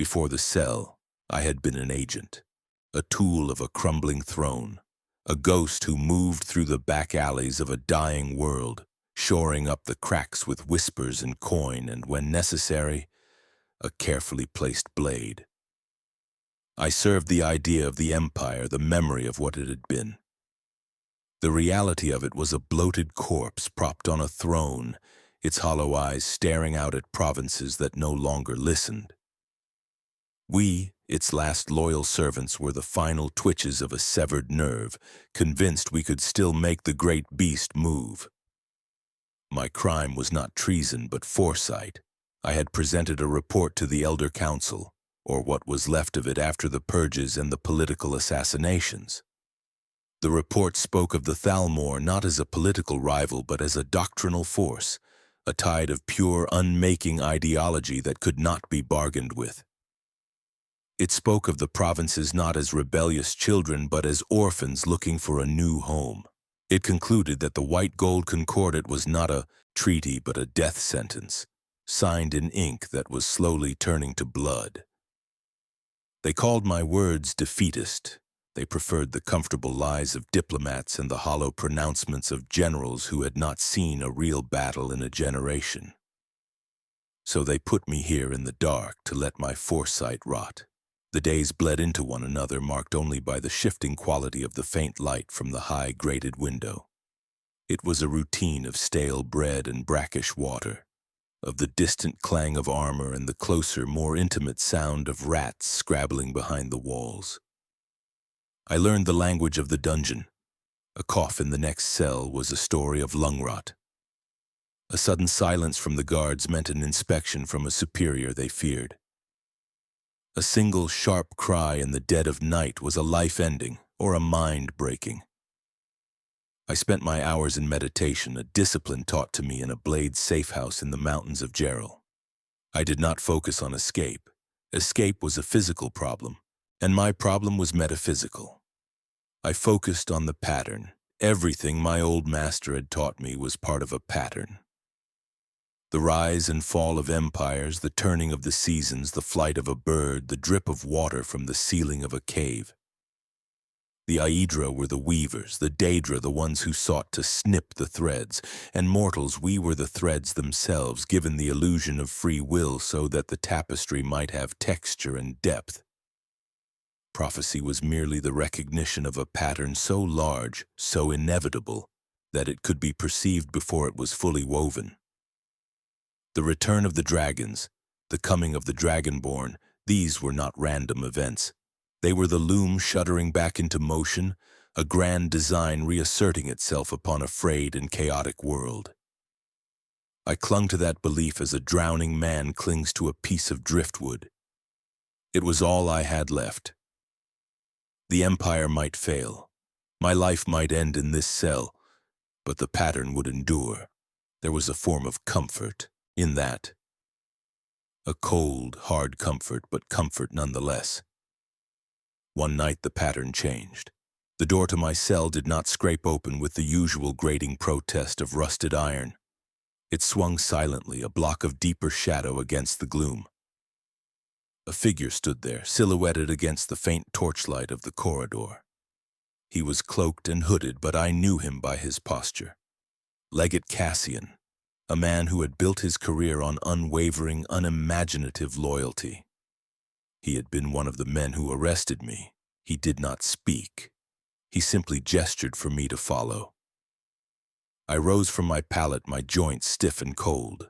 Before the cell, I had been an agent, a tool of a crumbling throne, a ghost who moved through the back alleys of a dying world, shoring up the cracks with whispers and coin and, when necessary, a carefully placed blade. I served the idea of the empire, the memory of what it had been. The reality of it was a bloated corpse propped on a throne, its hollow eyes staring out at provinces that no longer listened. We, its last loyal servants, were the final twitches of a severed nerve, convinced we could still make the great beast move. My crime was not treason, but foresight. I had presented a report to the Elder Council, or what was left of it after the purges and the political assassinations. The report spoke of the Thalmor not as a political rival, but as a doctrinal force, a tide of pure, unmaking ideology that could not be bargained with. It spoke of the provinces not as rebellious children, but as orphans looking for a new home. It concluded that the White Gold Concordat was not a treaty, but a death sentence, signed in ink that was slowly turning to blood. They called my words defeatist. They preferred the comfortable lies of diplomats and the hollow pronouncements of generals who had not seen a real battle in a generation. So they put me here in the dark to let my foresight rot. The days bled into one another, marked only by the shifting quality of the faint light from the high grated window. It was a routine of stale bread and brackish water, of the distant clang of armor and the closer, more intimate sound of rats scrabbling behind the walls. I learned the language of the dungeon. A cough in the next cell was a story of lung rot. A sudden silence from the guards meant an inspection from a superior they feared. A single sharp cry in the dead of night was a life-ending or a mind-breaking. I spent my hours in meditation, a discipline taught to me in a Blade safe house in the mountains of Gerald. I did not focus on escape. Escape was a physical problem, and my problem was metaphysical. I focused on the pattern. Everything my old master had taught me was part of a pattern. The rise and fall of empires, the turning of the seasons, the flight of a bird, the drip of water from the ceiling of a cave. The Aedra were the weavers, the Daedra the ones who sought to snip the threads, and mortals, we were the threads themselves, given the illusion of free will so that the tapestry might have texture and depth. Prophecy was merely the recognition of a pattern so large, so inevitable, that it could be perceived before it was fully woven. The return of the dragons, the coming of the Dragonborn, these were not random events. They were the loom shuddering back into motion, a grand design reasserting itself upon a frayed and chaotic world. I clung to that belief as a drowning man clings to a piece of driftwood. It was all I had left. The empire might fail. My life might end in this cell, but the pattern would endure. There was a form of comfort in that. A cold, hard comfort, but comfort nonetheless. One night the pattern changed. The door to my cell did not scrape open with the usual grating protest of rusted iron. It swung silently, a block of deeper shadow against the gloom. A figure stood there, silhouetted against the faint torchlight of the corridor. He was cloaked and hooded, but I knew him by his posture. Legate Cassian, a man who had built his career on unwavering, unimaginative loyalty. He had been one of the men who arrested me. He did not speak. He simply gestured for me to follow. I rose from my pallet, my joints stiff and cold.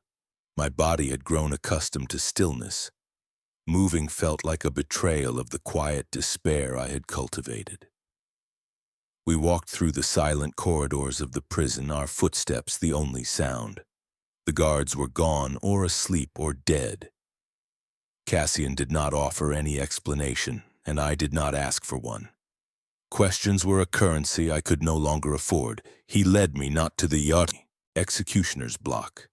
My body had grown accustomed to stillness. Moving felt like a betrayal of the quiet despair I had cultivated. We walked through the silent corridors of the prison, our footsteps the only sound. The guards were gone, or asleep, or dead. Cassian did not offer any explanation, and I did not ask for one. Questions were a currency I could no longer afford. He led me not to the Yati, executioner's block,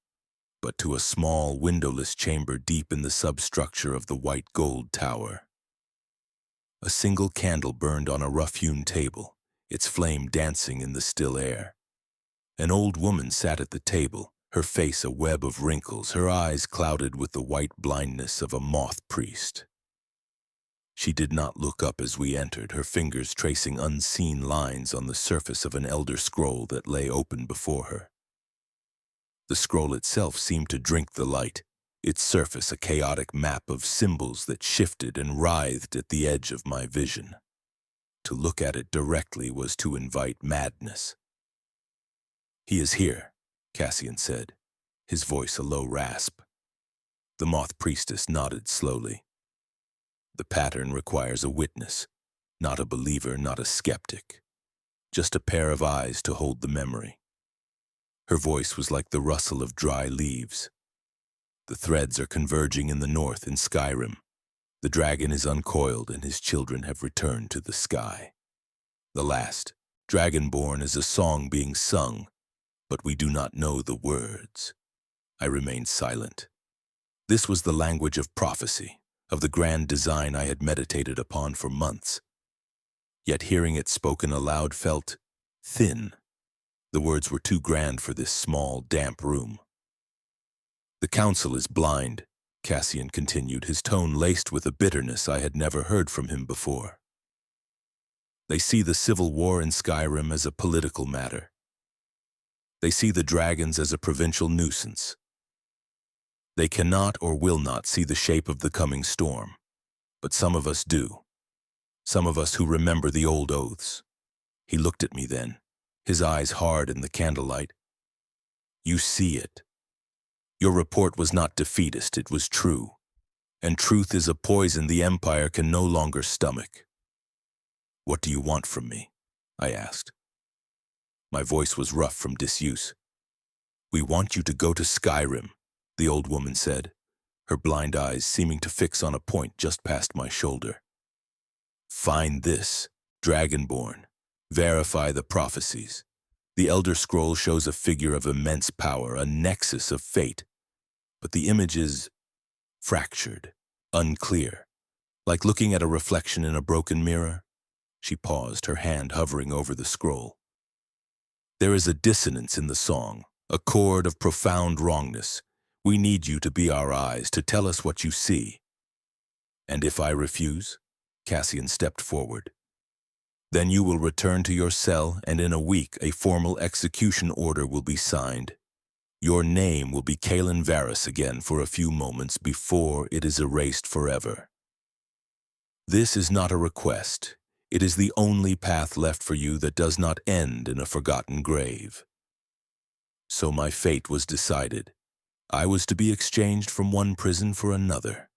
but to a small, windowless chamber deep in the substructure of the white gold tower. A single candle burned on a rough-hewn table, its flame dancing in the still air. An old woman sat at the table, her face a web of wrinkles, her eyes clouded with the white blindness of a moth priest. She did not look up as we entered, her fingers tracing unseen lines on the surface of an elder scroll that lay open before her. The scroll itself seemed to drink the light, its surface a chaotic map of symbols that shifted and writhed at the edge of my vision. To look at it directly was to invite madness. "He is here," Cassian said, his voice a low rasp. The moth priestess nodded slowly. "The pattern requires a witness, not a believer, not a skeptic. Just a pair of eyes to hold the memory." Her voice was like the rustle of dry leaves. "The threads are converging in the north in Skyrim. The dragon is uncoiled and his children have returned to the sky. The last, Dragonborn, is a song being sung, but we do not know the words." I remained silent. This was the language of prophecy, of the grand design I had meditated upon for months. Yet hearing it spoken aloud felt thin. The words were too grand for this small, damp room. "The council is blind," Cassian continued, his tone laced with a bitterness I had never heard from him before. "They see the civil war in Skyrim as a political matter. They see the dragons as a provincial nuisance. They cannot or will not see the shape of the coming storm. But some of us do. Some of us who remember the old oaths." He looked at me then, his eyes hard in the candlelight. "You see it. Your report was not defeatist, it was true. And truth is a poison the Empire can no longer stomach." "What do you want from me?" I asked. My voice was rough from disuse. "We want you to go to Skyrim," the old woman said, her blind eyes seeming to fix on a point just past my shoulder. "Find this, Dragonborn. Verify the prophecies. The Elder Scroll shows a figure of immense power, a nexus of fate. But the image is fractured, unclear, like looking at a reflection in a broken mirror." She paused, her hand hovering over the scroll. "There is a dissonance in the song, a chord of profound wrongness. We need you to be our eyes, to tell us what you see." "And if I refuse?" Cassian stepped forward. "Then you will return to your cell, and in a week a formal execution order will be signed. Your name will be Kalen Varys again for a few moments before it is erased forever. This is not a request. It is the only path left for you that does not end in a forgotten grave." So my fate was decided. I was to be exchanged from one prison for another.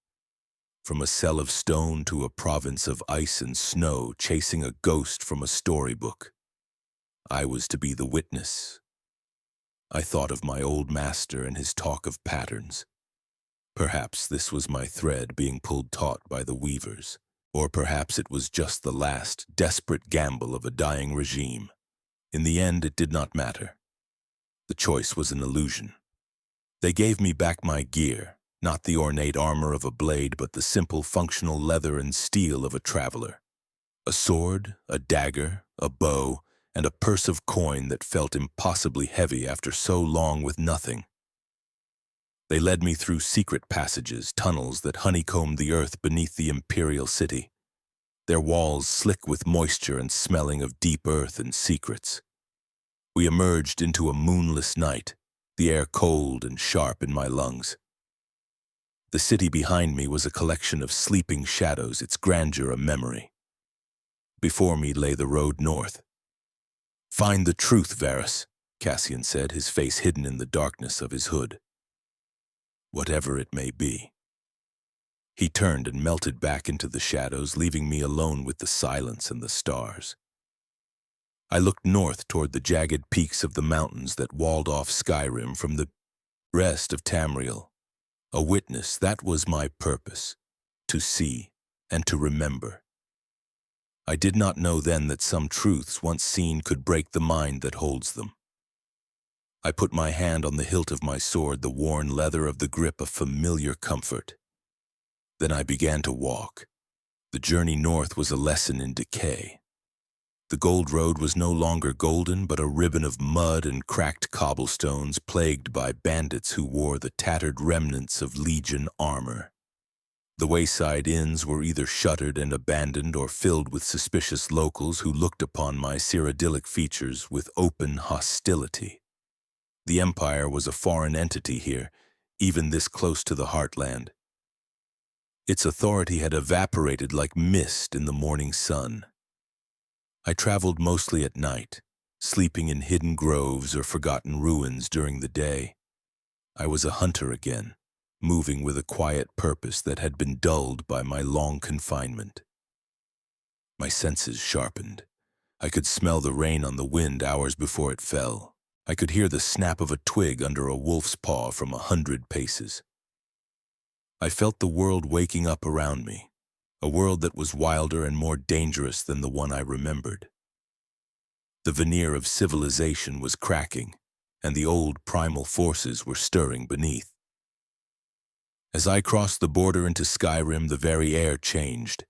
From a cell of stone to a province of ice and snow, chasing a ghost from a storybook. I was to be the witness. I thought of my old master and his talk of patterns. Perhaps this was my thread being pulled taut by the weavers, or perhaps it was just the last, desperate gamble of a dying regime. In the end, it did not matter. The choice was an illusion. They gave me back my gear, not the ornate armor of a blade, but the simple functional leather and steel of a traveler. A sword, a dagger, a bow, and a purse of coin that felt impossibly heavy after so long with nothing. They led me through secret passages, tunnels that honeycombed the earth beneath the Imperial city, their walls slick with moisture and smelling of deep earth and secrets. We emerged into a moonless night, the air cold and sharp in my lungs. The city behind me was a collection of sleeping shadows, its grandeur a memory. Before me lay the road north. "Find the truth, Varys," Cassian said, his face hidden in the darkness of his hood. "Whatever it may be." He turned and melted back into the shadows, leaving me alone with the silence and the stars. I looked north toward the jagged peaks of the mountains that walled off Skyrim from the rest of Tamriel. A witness, that was my purpose, to see and to remember. I did not know then that some truths once seen could break the mind that holds them. I put my hand on the hilt of my sword, the worn leather of the grip a familiar comfort. Then I began to walk. The journey north was a lesson in decay. The gold road was no longer golden, but a ribbon of mud and cracked cobblestones plagued by bandits who wore the tattered remnants of Legion armor. The wayside inns were either shuttered and abandoned or filled with suspicious locals who looked upon my cyrodiilic features with open hostility. The Empire was a foreign entity here, even this close to the heartland. Its authority had evaporated like mist in the morning sun. I traveled mostly at night, sleeping in hidden groves or forgotten ruins during the day. I was a hunter again, moving with a quiet purpose that had been dulled by my long confinement. My senses sharpened. I could smell the rain on the wind hours before it fell. I could hear the snap of a twig under a wolf's paw from 100 paces. I felt the world waking up around me, a world that was wilder and more dangerous than the one I remembered. The veneer of civilization was cracking, and the old primal forces were stirring beneath. As I crossed the border into Skyrim, the very air changed.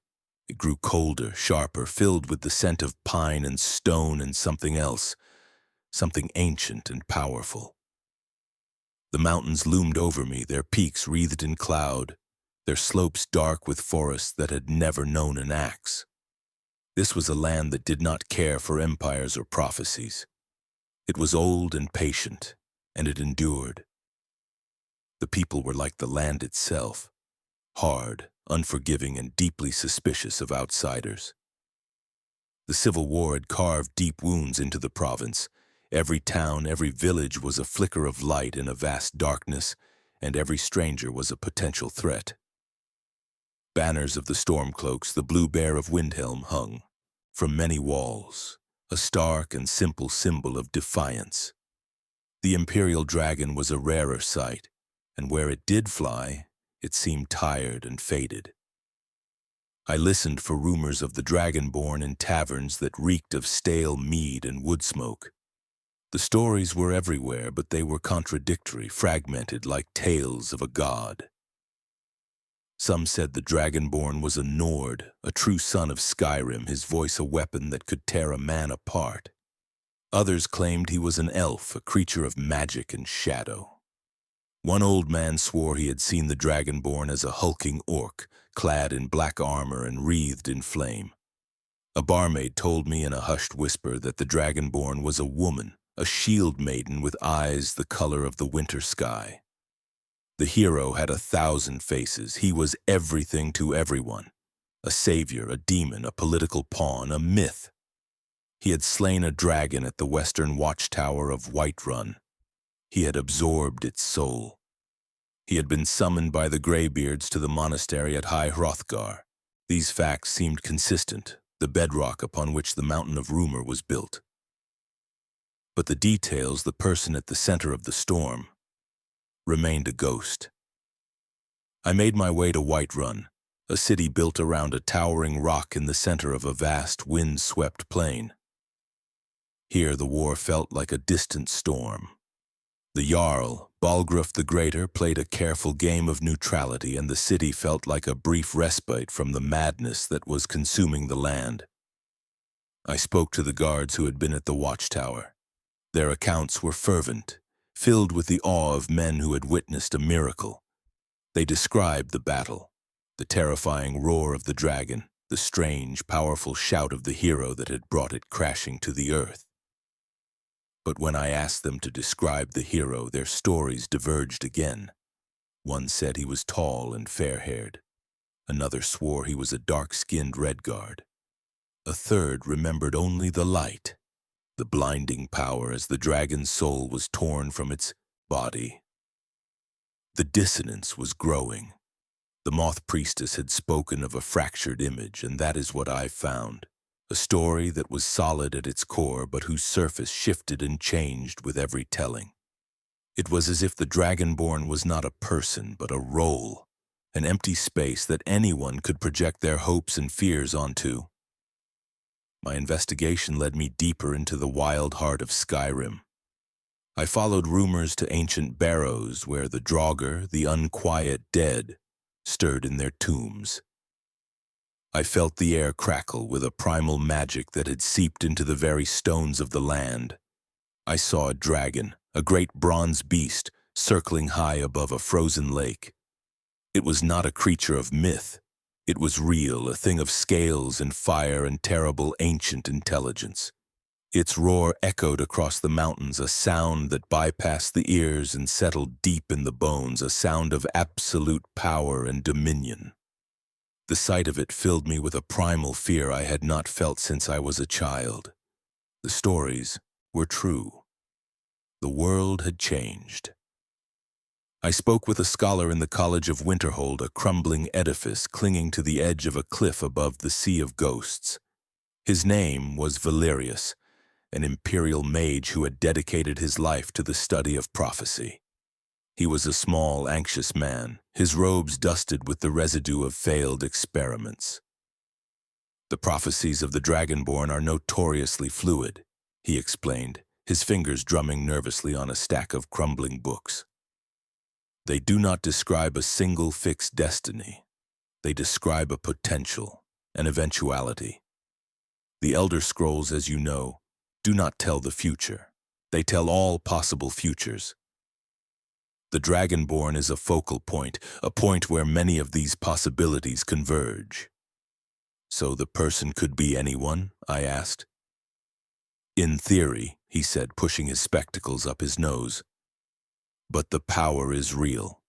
It grew colder, sharper, filled with the scent of pine and stone and something else, something ancient and powerful. The mountains loomed over me, their peaks wreathed in cloud, their slopes dark with forests that had never known an axe. This was a land that did not care for empires or prophecies. It was old and patient, and it endured. The people were like the land itself, hard, unforgiving, and deeply suspicious of outsiders. The Civil War had carved deep wounds into the province. Every town, every village was a flicker of light in a vast darkness, and every stranger was a potential threat. Banners of the Stormcloaks, the blue bear of Windhelm, hung from many walls, a stark and simple symbol of defiance. The Imperial dragon was a rarer sight, and where it did fly, it seemed tired and faded. I listened for rumors of the Dragonborn in taverns that reeked of stale mead and wood smoke. The stories were everywhere, but they were contradictory, fragmented like tales of a god. Some said the Dragonborn was a Nord, a true son of Skyrim, his voice a weapon that could tear a man apart. Others claimed he was an elf, a creature of magic and shadow. One old man swore he had seen the Dragonborn as a hulking orc, clad in black armor and wreathed in flame. A barmaid told me in a hushed whisper that the Dragonborn was a woman, a shield maiden with eyes the color of the winter sky. The hero had 1,000 faces. He was everything to everyone. A savior, a demon, a political pawn, a myth. He had slain a dragon at the western watchtower of Whiterun. He had absorbed its soul. He had been summoned by the Greybeards to the monastery at High Hrothgar. These facts seemed consistent, the bedrock upon which the mountain of rumor was built. But the details, the person at the center of the storm, remained a ghost. I made my way to Whiterun, a city built around a towering rock in the center of a vast, wind-swept plain. Here the war felt like a distant storm. The Jarl, Balgruuf the Greater, played a careful game of neutrality, and the city felt like a brief respite from the madness that was consuming the land. I spoke to the guards who had been at the watchtower. Their accounts were fervent, filled with the awe of men who had witnessed a miracle. They described the battle, the terrifying roar of the dragon, the strange, powerful shout of the hero that had brought it crashing to the earth. But when I asked them to describe the hero, their stories diverged again. One said he was tall and fair-haired. Another swore he was a dark-skinned Redguard. A third remembered only the light, the blinding power as the dragon's soul was torn from its body. The dissonance was growing. The Moth Priestess had spoken of a fractured image, and that is what I found. A story that was solid at its core, but whose surface shifted and changed with every telling. It was as if the Dragonborn was not a person, but a role, an empty space that anyone could project their hopes and fears onto. My investigation led me deeper into the wild heart of Skyrim. I followed rumors to ancient barrows where the Draugr, the unquiet dead, stirred in their tombs. I felt the air crackle with a primal magic that had seeped into the very stones of the land. I saw a dragon, a great bronze beast, circling high above a frozen lake. It was not a creature of myth. It was real, a thing of scales and fire and terrible ancient intelligence. Its roar echoed across the mountains, a sound that bypassed the ears and settled deep in the bones, a sound of absolute power and dominion. The sight of it filled me with a primal fear I had not felt since I was a child. The stories were true. The world had changed. I spoke with a scholar in the College of Winterhold, a crumbling edifice clinging to the edge of a cliff above the Sea of Ghosts. His name was Valerius, an Imperial mage who had dedicated his life to the study of prophecy. He was a small, anxious man, his robes dusted with the residue of failed experiments. "The prophecies of the Dragonborn are notoriously fluid," he explained, his fingers drumming nervously on a stack of crumbling books. "They do not describe a single fixed destiny. They describe a potential, an eventuality. The Elder Scrolls, as you know, do not tell the future. They tell all possible futures. The Dragonborn is a focal point, a point where many of these possibilities converge." "So the person could be anyone?" I asked. "In theory," he said, pushing his spectacles up his nose. "But the power is real.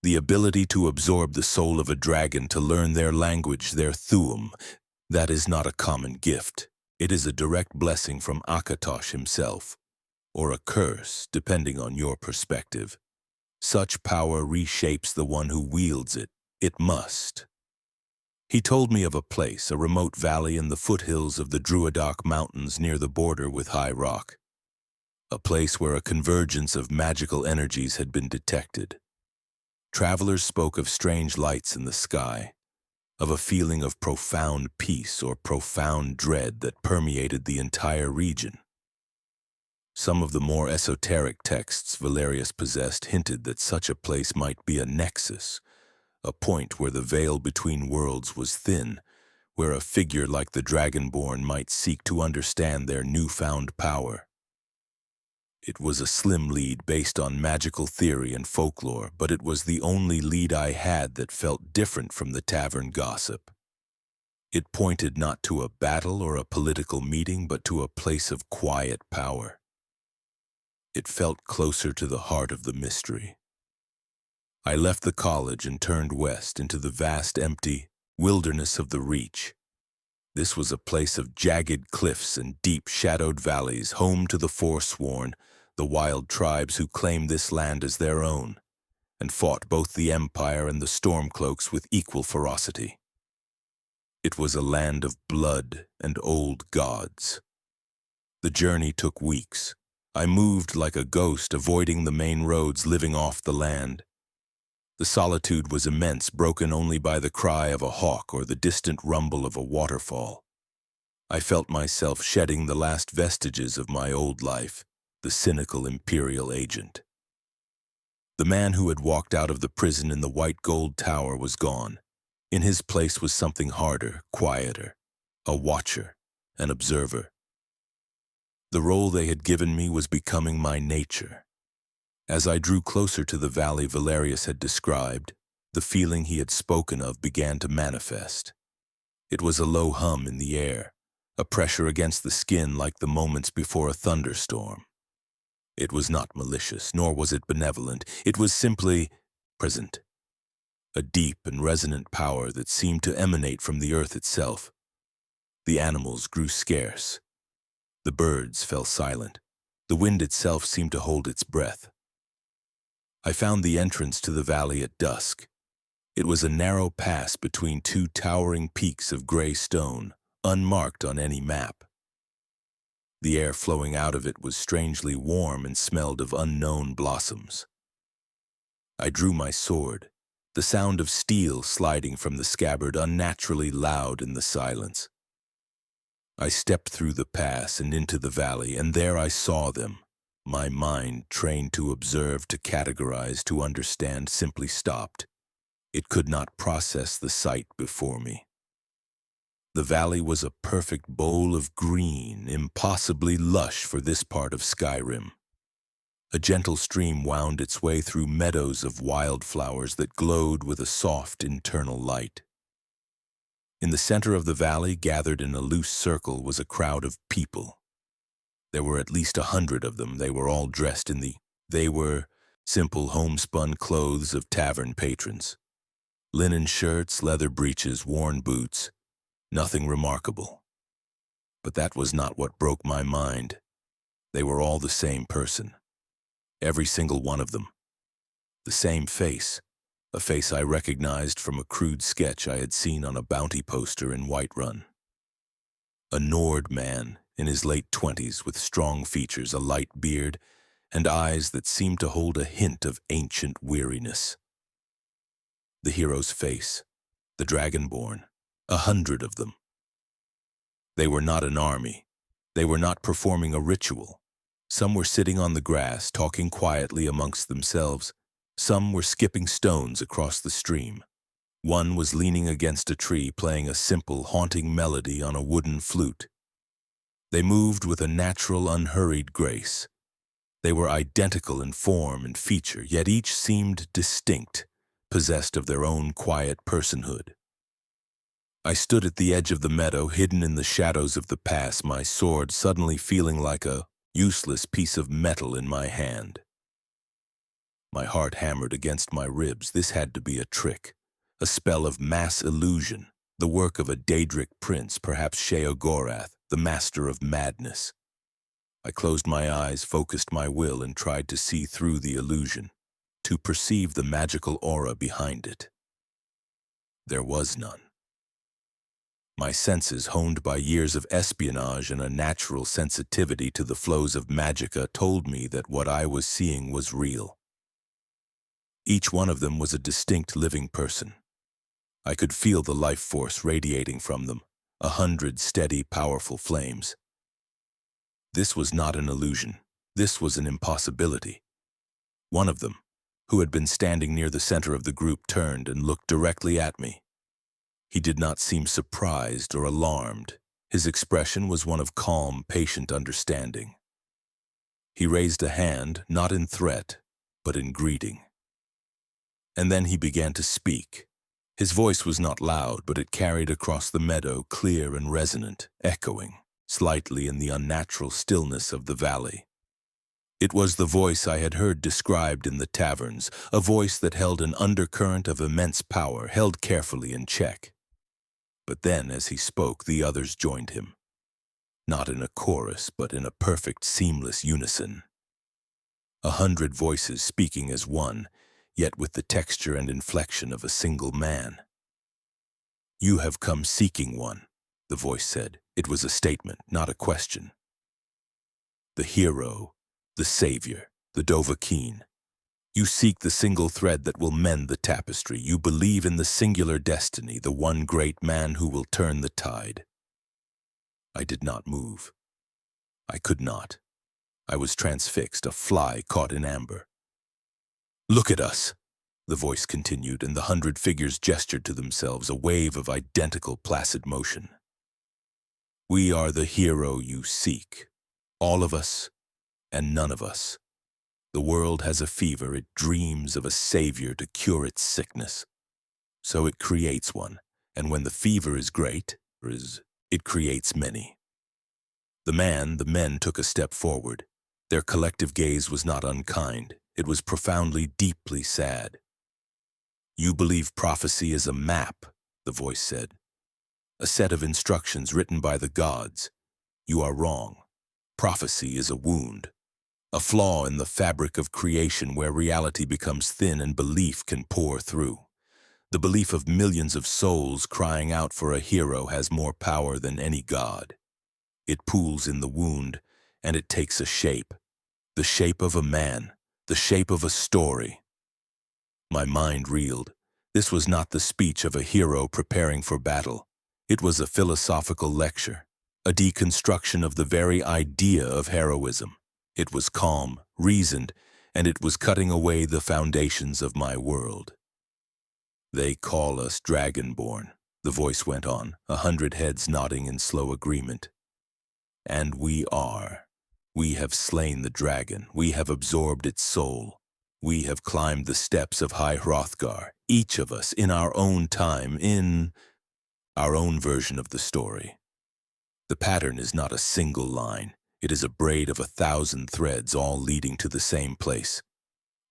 The ability to absorb the soul of a dragon, to learn their language, their thuum, that is not a common gift. It is a direct blessing from Akatosh himself, or a curse, depending on your perspective. Such power reshapes the one who wields it. It must." He told me of a place, a remote valley in the foothills of the Druidoc Mountains near the border with High Rock. A place where a convergence of magical energies had been detected. Travelers spoke of strange lights in the sky, of a feeling of profound peace or profound dread that permeated the entire region. Some of the more esoteric texts Valerius possessed hinted that such a place might be a nexus, a point where the veil between worlds was thin, where a figure like the Dragonborn might seek to understand their newfound power. It was a slim lead based on magical theory and folklore, but it was the only lead I had that felt different from the tavern gossip. It pointed not to a battle or a political meeting, but to a place of quiet power. It felt closer to the heart of the mystery. I left the college and turned west into the vast, empty wilderness of the Reach. This was a place of jagged cliffs and deep, shadowed valleys, home to the Forsworn, the wild tribes who claimed this land as their own, and fought both the Empire and the Stormcloaks with equal ferocity. It was a land of blood and old gods. The journey took weeks. I moved like a ghost, avoiding the main roads, living off the land. The solitude was immense, broken only by the cry of a hawk or the distant rumble of a waterfall. I felt myself shedding the last vestiges of my old life, the cynical Imperial agent. The man who had walked out of the prison in the white gold tower was gone. In his place was something harder, quieter, a watcher, an observer. The role they had given me was becoming my nature. As I drew closer to the valley Valerius had described, the feeling he had spoken of began to manifest. It was a low hum in the air, a pressure against the skin like the moments before a thunderstorm. It was not malicious, nor was it benevolent. It was simply present, a deep and resonant power that seemed to emanate from the earth itself. The animals grew scarce. The birds fell silent. The wind itself seemed to hold its breath. I found the entrance to the valley at dusk. It was a narrow pass between two towering peaks of gray stone, unmarked on any map. The air flowing out of it was strangely warm and smelled of unknown blossoms. I drew my sword, the sound of steel sliding from the scabbard unnaturally loud in the silence. I stepped through the pass and into the valley, and there I saw them. My mind, trained to observe, to categorize, to understand, simply stopped. It could not process the sight before me. The valley was a perfect bowl of green, impossibly lush for this part of Skyrim. A gentle stream wound its way through meadows of wildflowers that glowed with a soft internal light. In the center of the valley, gathered in a loose circle, was a crowd of people. There were at least 100 of them. They were all dressed in They were simple homespun clothes of tavern patrons. Linen shirts, leather breeches, worn boots. Nothing remarkable. But that was not what broke my mind. They were all the same person. Every single one of them. The same face. A face I recognized from a crude sketch I had seen on a bounty poster in Whiterun. A Nord man in his late 20s with strong features, a light beard, and eyes that seemed to hold a hint of ancient weariness. The hero's face, the Dragonborn, 100 of them. They were not an army. They were not performing a ritual. Some were sitting on the grass, talking quietly amongst themselves. Some were skipping stones across the stream. One was leaning against a tree, playing a simple, haunting melody on a wooden flute. They moved with a natural, unhurried grace. They were identical in form and feature, yet each seemed distinct, possessed of their own quiet personhood. I stood at the edge of the meadow, hidden in the shadows of the pass, my sword suddenly feeling like a useless piece of metal in my hand. My heart hammered against my ribs. This had to be a trick, a spell of mass illusion, the work of a Daedric prince, perhaps Sheogorath, the master of madness. I closed my eyes, focused my will, and tried to see through the illusion, to perceive the magical aura behind it. There was none. My senses, honed by years of espionage and a natural sensitivity to the flows of magicka, told me that what I was seeing was real. Each one of them was a distinct living person. I could feel the life force radiating from them, 100 steady, powerful flames. This was not an illusion. This was an impossibility. One of them, who had been standing near the center of the group, turned and looked directly at me. He did not seem surprised or alarmed. His expression was one of calm, patient understanding. He raised a hand, not in threat, but in greeting. And then he began to speak. His voice was not loud, but it carried across the meadow, clear and resonant, echoing slightly in the unnatural stillness of the valley. It was the voice I had heard described in the taverns, a voice that held an undercurrent of immense power, held carefully in check. But then, as he spoke, the others joined him. Not in a chorus, but in a perfect, seamless unison. 100 voices speaking as one, yet with the texture and inflection of a single man. "You have come seeking one," the voice said. It was a statement, not a question. "The hero, the savior, the Dovahkiin. You seek the single thread that will mend the tapestry. You believe in the singular destiny, the one great man who will turn the tide." I did not move. I could not. I was transfixed, a fly caught in amber. "Look at us," the voice continued, and the 100 figures gestured to themselves, a wave of identical placid motion. "We are the hero you seek. All of us, and none of us. The world has a fever. It dreams of a savior to cure its sickness. So it creates one, and when the fever is great, it creates many." The men took a step forward. Their collective gaze was not unkind. It was profoundly, deeply sad. "You believe prophecy is a map," the voice said. "A set of instructions written by the gods. You are wrong. Prophecy is a wound. A flaw in the fabric of creation where reality becomes thin and belief can pour through. The belief of millions of souls crying out for a hero has more power than any god. It pools in the wound, and it takes a shape. The shape of a man, the shape of a story." My mind reeled. This was not the speech of a hero preparing for battle. It was a philosophical lecture, a deconstruction of the very idea of heroism. It was calm, reasoned, and it was cutting away the foundations of my world. "They call us Dragonborn," the voice went on, 100 heads nodding in slow agreement. "And we are. We have slain the dragon. We have absorbed its soul. We have climbed the steps of High Hrothgar, each of us in our own time, in our own version of the story. The pattern is not a single line. It is a braid of 1,000 threads, all leading to the same place.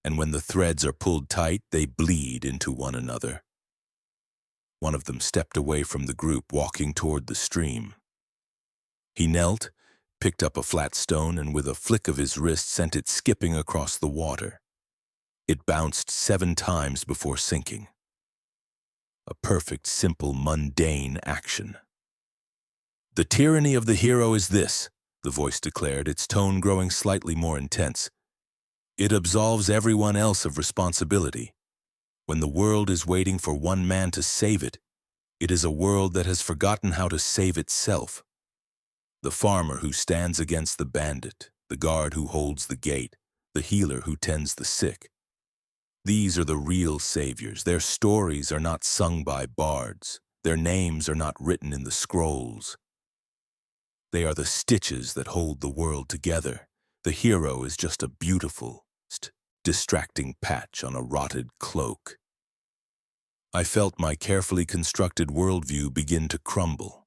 And when the threads are pulled tight, they bleed into one another. One of them stepped away from the group, walking toward the stream. He knelt, picked up a flat stone, and with a flick of his wrist sent it skipping across the water. It bounced 7 times before sinking. A perfect, simple, mundane action. "The tyranny of the hero is this," the voice declared, its tone growing slightly more intense. "It absolves everyone else of responsibility. When the world is waiting for one man to save it, it is a world that has forgotten how to save itself. The farmer who stands against the bandit, the guard who holds the gate, the healer who tends the sick. These are the real saviors. Their stories are not sung by bards. Their names are not written in the scrolls. They are the stitches that hold the world together. The hero is just a beautiful, distracting patch on a rotted cloak." I felt my carefully constructed worldview begin to crumble.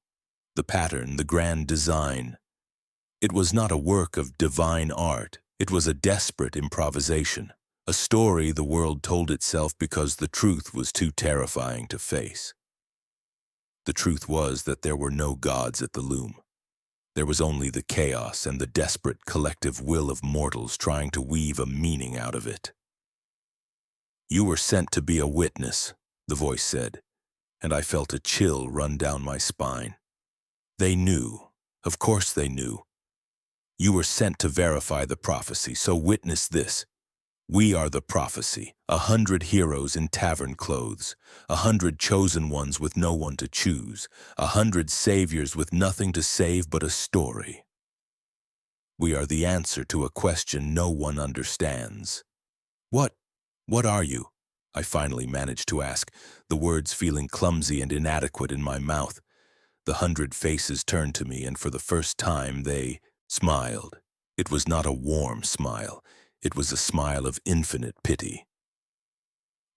The pattern, the grand design. It was not a work of divine art. It was a desperate improvisation. A story the world told itself because the truth was too terrifying to face. The truth was that there were no gods at the loom. There was only the chaos and the desperate collective will of mortals trying to weave a meaning out of it. "You were sent to be a witness," the voice said, and I felt a chill run down my spine. They knew. Of course they knew. "You were sent to verify the prophecy, so witness this. We are the prophecy, 100 heroes in tavern clothes, 100 chosen ones with no one to choose, 100 saviors with nothing to save but a story. We are the answer to a question no one understands." What are you?" I finally managed to ask, the words feeling clumsy and inadequate in my mouth. The 100 faces turned to me, and for the first time they smiled. It was not a warm smile. It was a smile of infinite pity.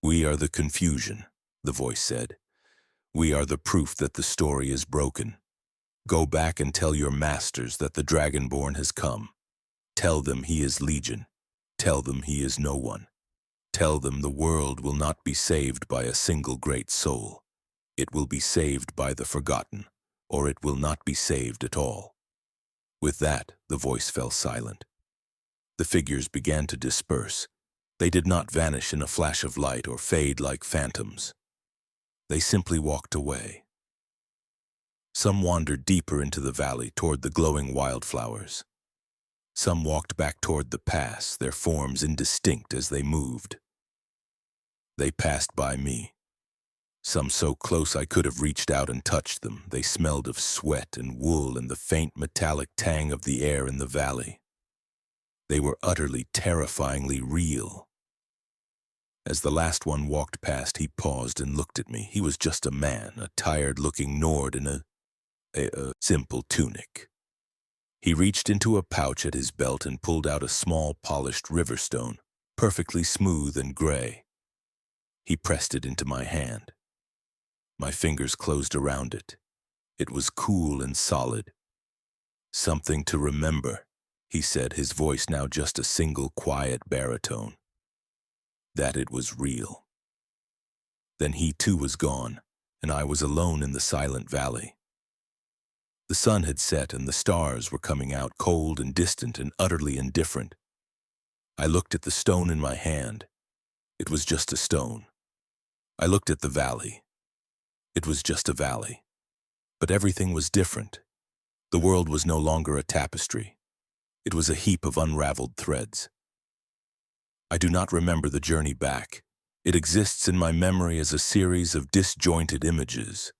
"We are the confusion," the voice said. "We are the proof that the story is broken. Go back and tell your masters that the Dragonborn has come. Tell them he is Legion. Tell them he is no one. Tell them the world will not be saved by a single great soul. It will be saved by the forgotten, or it will not be saved at all." With that, the voice fell silent. The figures began to disperse. They did not vanish in a flash of light or fade like phantoms. They simply walked away. Some wandered deeper into the valley toward the glowing wildflowers. Some walked back toward the pass, their forms indistinct as they moved. They passed by me. Some so close I could have reached out and touched them. They smelled of sweat and wool and the faint metallic tang of the air in the valley. They were utterly, terrifyingly real. As the last one walked past, he paused and looked at me. He was just a man, a tired-looking Nord in a simple tunic. He reached into a pouch at his belt and pulled out a small, polished riverstone, perfectly smooth and gray. He pressed it into my hand. My fingers closed around it. It was cool and solid. "Something to remember," he said, his voice now just a single quiet baritone. "That it was real." Then he too was gone, and I was alone in the silent valley. The sun had set and the stars were coming out, cold and distant and utterly indifferent. I looked at the stone in my hand. It was just a stone. I looked at the valley. It was just a valley. But everything was different. The world was no longer a tapestry. It was a heap of unraveled threads. I do not remember the journey back. It exists in my memory as a series of disjointed images.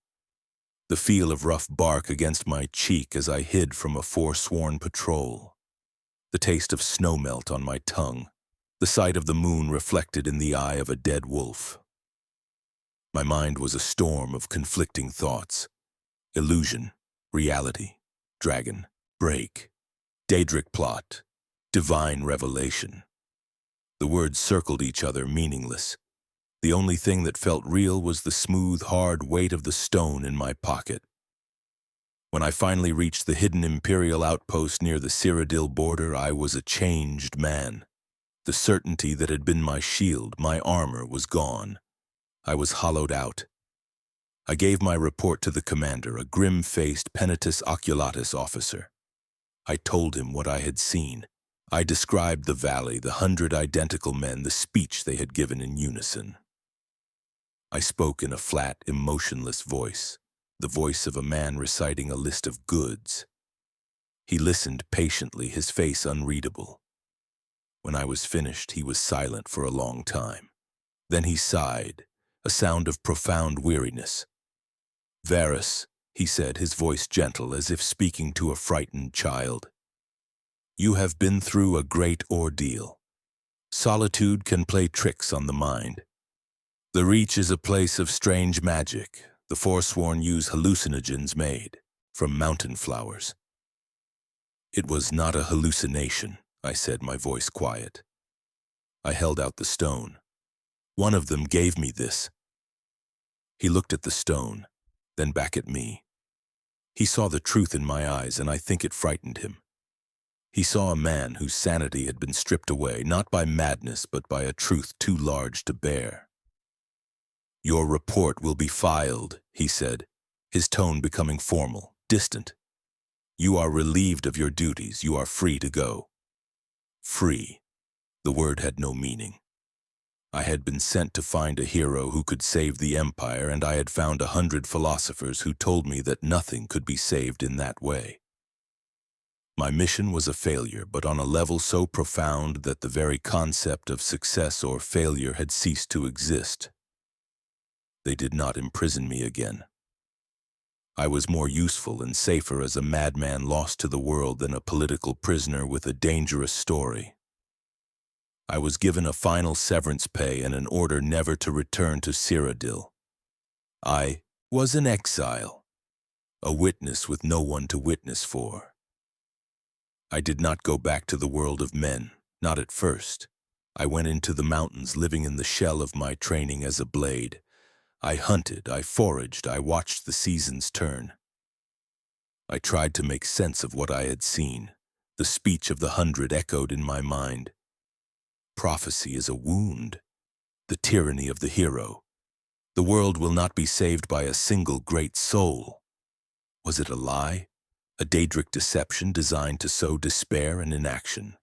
The feel of rough bark against my cheek as I hid from a forsworn patrol. The taste of snowmelt on my tongue. The sight of the moon reflected in the eye of a dead wolf. My mind was a storm of conflicting thoughts. Illusion, reality, dragon, break. Daedric plot, divine revelation. The words circled each other, meaningless. The only thing that felt real was the smooth, hard weight of the stone in my pocket. When I finally reached the hidden Imperial outpost near the Cyrodiil border, I was a changed man. The certainty that had been my shield, my armor, was gone. I was hollowed out. I gave my report to the commander, a grim-faced Penitus Oculatus officer. I told him what I had seen. I described the valley, the 100 identical men, the speech they had given in unison. I spoke in a flat, emotionless voice, the voice of a man reciting a list of goods. He listened patiently, his face unreadable. When I was finished, he was silent for a long time. Then he sighed, a sound of profound weariness. "Varus," he said, his voice gentle, as if speaking to a frightened child. "You have been through a great ordeal. Solitude can play tricks on the mind. The Reach is a place of strange magic. The Forsworn use hallucinogens made from mountain flowers." "It was not a hallucination," I said, my voice quiet. I held out the stone. "One of them gave me this." He looked at the stone, then back at me. He saw the truth in my eyes, and I think it frightened him. He saw a man whose sanity had been stripped away, not by madness, but by a truth too large to bear. "Your report will be filed," he said, his tone becoming formal, distant. "You are relieved of your duties. You are free to go." Free. The word had no meaning. I had been sent to find a hero who could save the Empire, and I had found 100 philosophers who told me that nothing could be saved in that way. My mission was a failure, but on a level so profound that the very concept of success or failure had ceased to exist. They did not imprison me again. I was more useful and safer as a madman lost to the world than a political prisoner with a dangerous story. I was given a final severance pay and an order never to return to Cyrodiil. I was an exile, a witness with no one to witness for. I did not go back to the world of men, not at first. I went into the mountains, living in the shell of my training as a blade. I hunted, I foraged, I watched the seasons turn. I tried to make sense of what I had seen. The speech of the 100 echoed in my mind. Prophecy is a wound, the tyranny of the hero. The world will not be saved by a single great soul. Was it a lie? A Daedric deception designed to sow despair and inaction?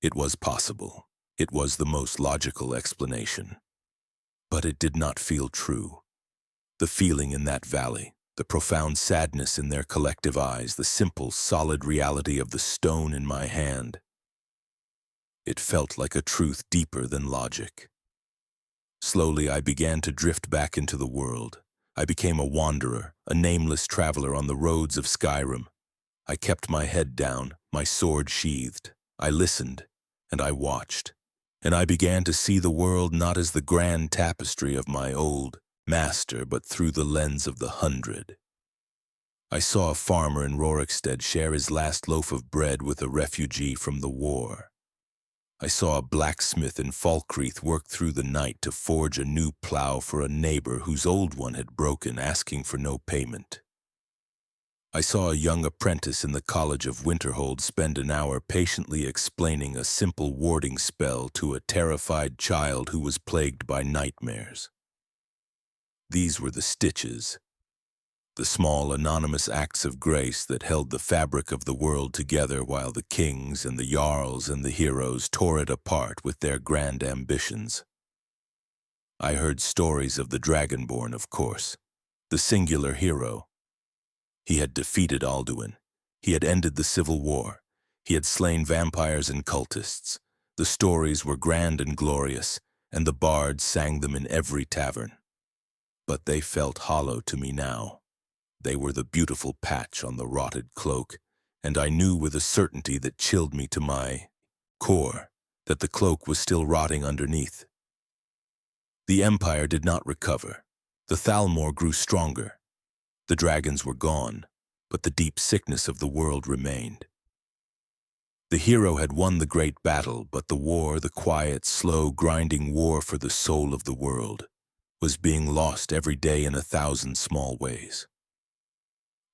It was possible. It was the most logical explanation. But it did not feel true. The feeling in that valley, the profound sadness in their collective eyes, the simple, solid reality of the stone in my hand. It felt like a truth deeper than logic. Slowly, I began to drift back into the world. I became a wanderer, a nameless traveler on the roads of Skyrim. I kept my head down, my sword sheathed. I listened, and I watched. And I began to see the world not as the grand tapestry of my old master, but through the lens of the 100. I saw a farmer in Rorikstead share his last loaf of bread with a refugee from the war. I saw a blacksmith in Falkreath work through the night to forge a new plow for a neighbor whose old one had broken, asking for no payment. I saw a young apprentice in the College of Winterhold spend an hour patiently explaining a simple warding spell to a terrified child who was plagued by nightmares. These were the stitches, the small anonymous acts of grace that held the fabric of the world together while the kings and the jarls and the heroes tore it apart with their grand ambitions. I heard stories of the Dragonborn, of course, the singular hero. He had defeated Alduin. He had ended the Civil War. He had slain vampires and cultists. The stories were grand and glorious, and the bards sang them in every tavern. But they felt hollow to me now. They were the beautiful patch on the rotted cloak, and I knew with a certainty that chilled me to my core that the cloak was still rotting underneath. The Empire did not recover. The Thalmor grew stronger. The dragons were gone, but the deep sickness of the world remained. The hero had won the great battle, but the war, the quiet, slow, grinding war for the soul of the world, was being lost every day in 1,000 small ways.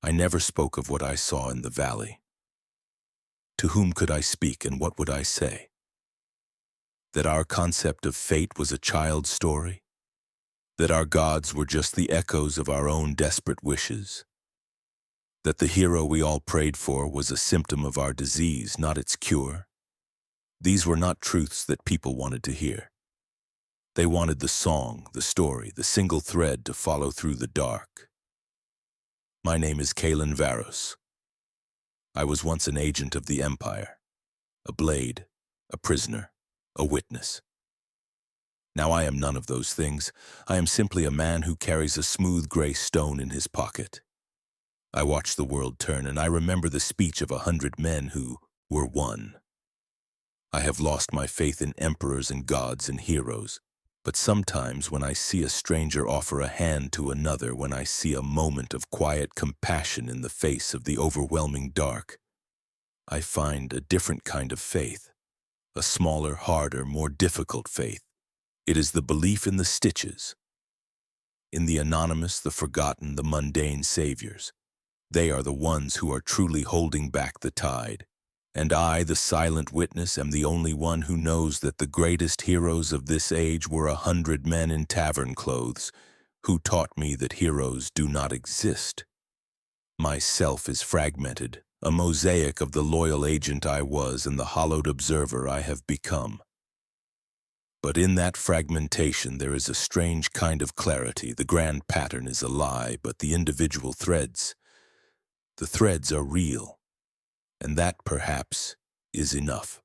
I never spoke of what I saw in the valley. To whom could I speak, and what would I say? That our concept of fate was a child's story? That our gods were just the echoes of our own desperate wishes? That the hero we all prayed for was a symptom of our disease, not its cure? These were not truths that people wanted to hear. They wanted the song, the story, the single thread to follow through the dark. My name is Kalen Varos. I was once an agent of the Empire, a blade, a prisoner, a witness. Now I am none of those things. I am simply a man who carries a smooth gray stone in his pocket. I watch the world turn, and I remember the speech of 100 men who were one. I have lost my faith in emperors and gods and heroes, but sometimes when I see a stranger offer a hand to another, when I see a moment of quiet compassion in the face of the overwhelming dark, I find a different kind of faith, a smaller, harder, more difficult faith. It is the belief in the stitches, in the anonymous, the forgotten, the mundane saviors. They are the ones who are truly holding back the tide. And I, the silent witness, am the only one who knows that the greatest heroes of this age were 100 men in tavern clothes who taught me that heroes do not exist. My self is fragmented, a mosaic of the loyal agent I was and the hollowed observer I have become. But in that fragmentation there is a strange kind of clarity. The grand pattern is a lie, but the individual threads, the threads are real. And that, perhaps, is enough.